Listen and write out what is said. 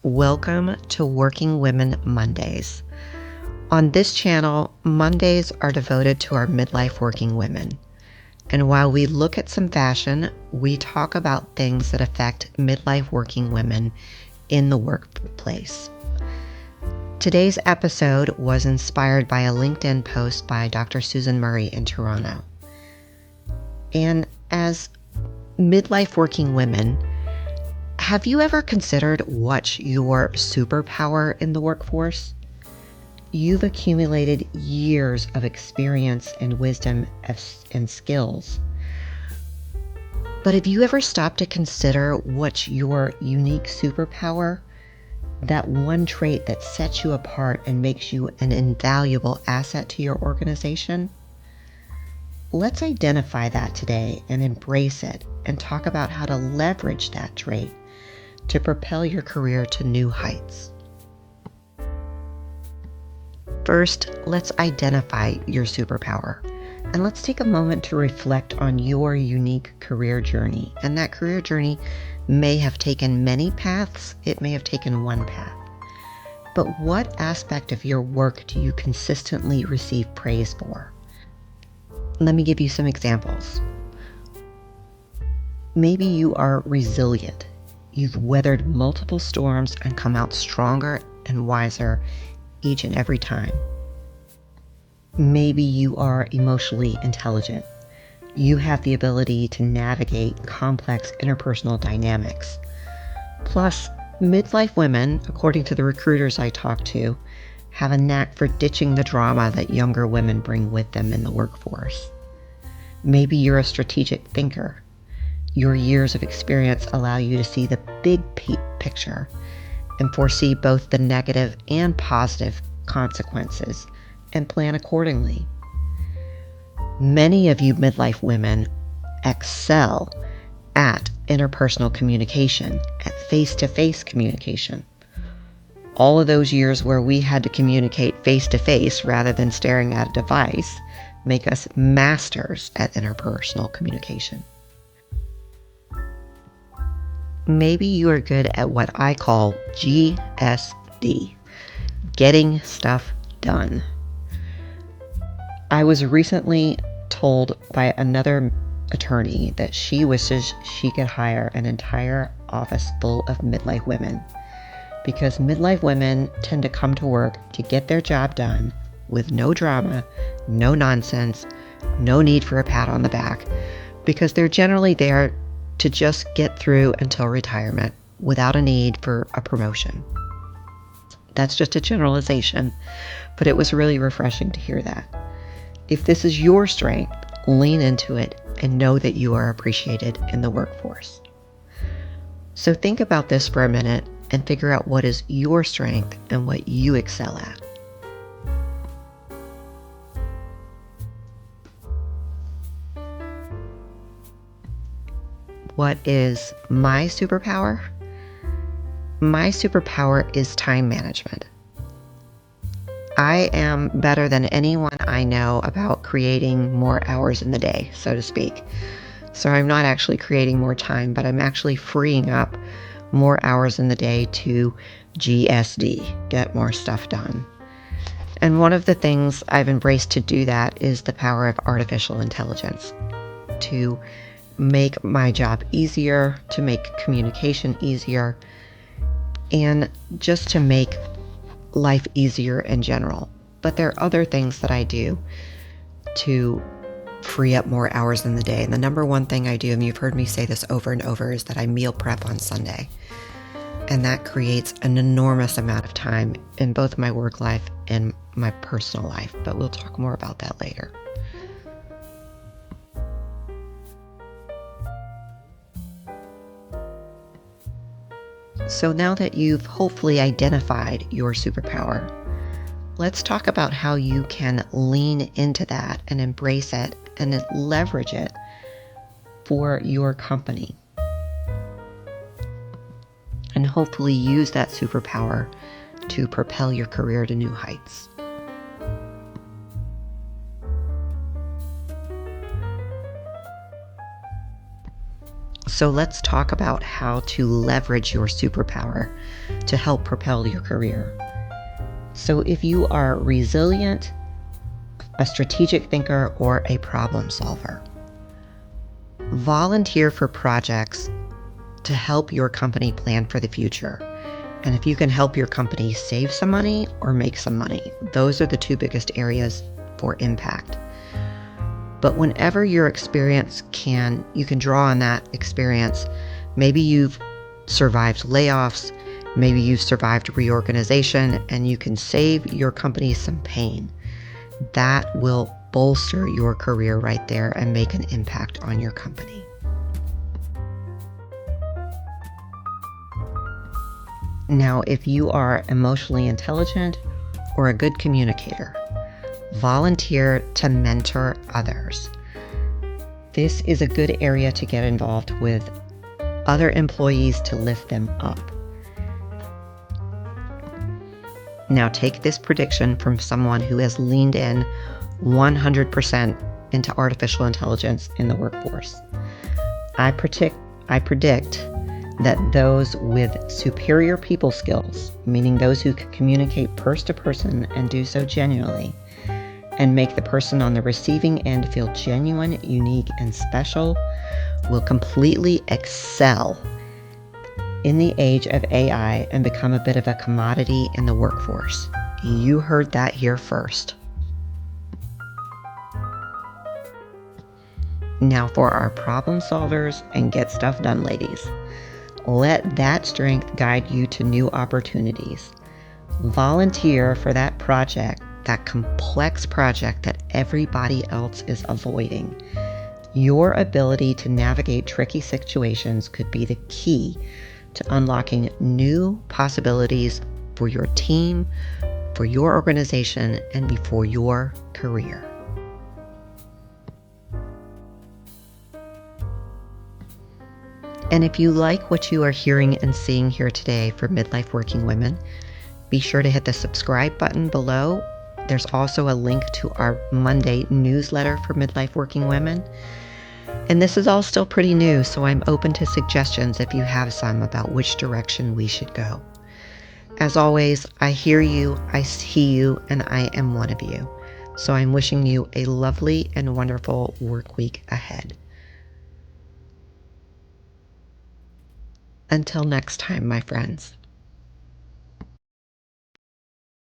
Welcome to Working Women Mondays. On this channel, Mondays are devoted to our midlife working women. And while we look at some fashion, we talk about things that affect midlife working women in the workplace. Today's episode was inspired by a LinkedIn post by Dr. Susan Murray in Toronto. And as midlife working women, have you ever considered what's your superpower in the workforce? You've accumulated years of experience and wisdom and skills. But have you ever stopped to consider what's your unique superpower? That one trait that sets you apart and makes you an invaluable asset to your organization? Let's identify that today and embrace it and talk about how to leverage that trait to propel your career to new heights. First, let's identify your superpower, and let's take a moment to reflect on your unique career journey. And that career journey may have taken many paths, it may have taken one path. But what aspect of your work do you consistently receive praise for? Let me give you some examples. Maybe you are resilient. You've weathered multiple storms and come out stronger and wiser each and every time. Maybe you are emotionally intelligent. You have the ability to navigate complex interpersonal dynamics. Plus, midlife women, according to the recruiters I talk to, have a knack for ditching the drama that younger women bring with them in the workforce. Maybe you're a strategic thinker. Your years of experience allow you to see the big picture and foresee both the negative and positive consequences and plan accordingly. Many of you midlife women excel at interpersonal communication, at face-to-face communication. All of those years where we had to communicate face-to-face rather than staring at a device make us masters at interpersonal communication. Maybe you are good at what I call GSD, getting stuff done. I was recently told by another attorney that she wishes she could hire an entire office full of midlife women, because midlife women tend to come to work to get their job done with no drama, no nonsense, no need for a pat on the back, because they're generally there to just get through until retirement without a need for a promotion. That's just a generalization, but it was really refreshing to hear that. If this is your strength, lean into it and know that you are appreciated in the workforce. So think about this for a minute and figure out what is your strength and what you excel at. What is my superpower? My superpower is time management. I am better than anyone I know about creating more hours in the day, so to speak. So I'm not actually creating more time, but I'm actually freeing up more hours in the day to GSD, get more stuff done. And one of the things I've embraced to do that is the power of artificial intelligence, to make my job easier, to make communication easier, and just to make life easier in general. But there are other things that I do to free up more hours in the day. And the number one thing I do, and you've heard me say this over and over, is that I meal prep on Sunday. And that creates an enormous amount of time in both my work life and my personal life. But we'll talk more about that later. So now that you've hopefully identified your superpower, let's talk about how you can lean into that and embrace it and then leverage it for your company. And hopefully use that superpower to propel your career to new heights. So let's talk about how to leverage your superpower to help propel your career. So if you are resilient, a strategic thinker, or a problem solver, volunteer for projects to help your company plan for the future. And if you can help your company save some money or make some money, those are the two biggest areas for impact. But whenever your experience you can draw on that experience. Maybe you've survived layoffs, maybe you've survived reorganization, and you can save your company some pain. That will bolster your career right there and make an impact on your company. Now, if you are emotionally intelligent or a good communicator, volunteer to mentor others. This is a good area to get involved with other employees to lift them up. Now, take this prediction from someone who has leaned in 100% into artificial intelligence in the workforce. I predict that those with superior people skills, meaning those who can communicate person to person and do so genuinely, and make the person on the receiving end feel genuine, unique, and special, will completely excel in the age of AI and become a bit of a commodity in the workforce. You heard that here first. Now for our problem solvers and get stuff done ladies. Let that strength guide you to new opportunities. Volunteer for that project, that complex project that everybody else is avoiding. Your ability to navigate tricky situations could be the key to unlocking new possibilities for your team, for your organization, and for your career. And if you like what you are hearing and seeing here today for Midlife Working Women, be sure to hit the subscribe button below. There's also a link to our Monday newsletter for Midlife Working Women. And this is all still pretty new, so I'm open to suggestions if you have some about which direction we should go. As always, I hear you, I see you, and I am one of you. So I'm wishing you a lovely and wonderful work week ahead. Until next time, my friends.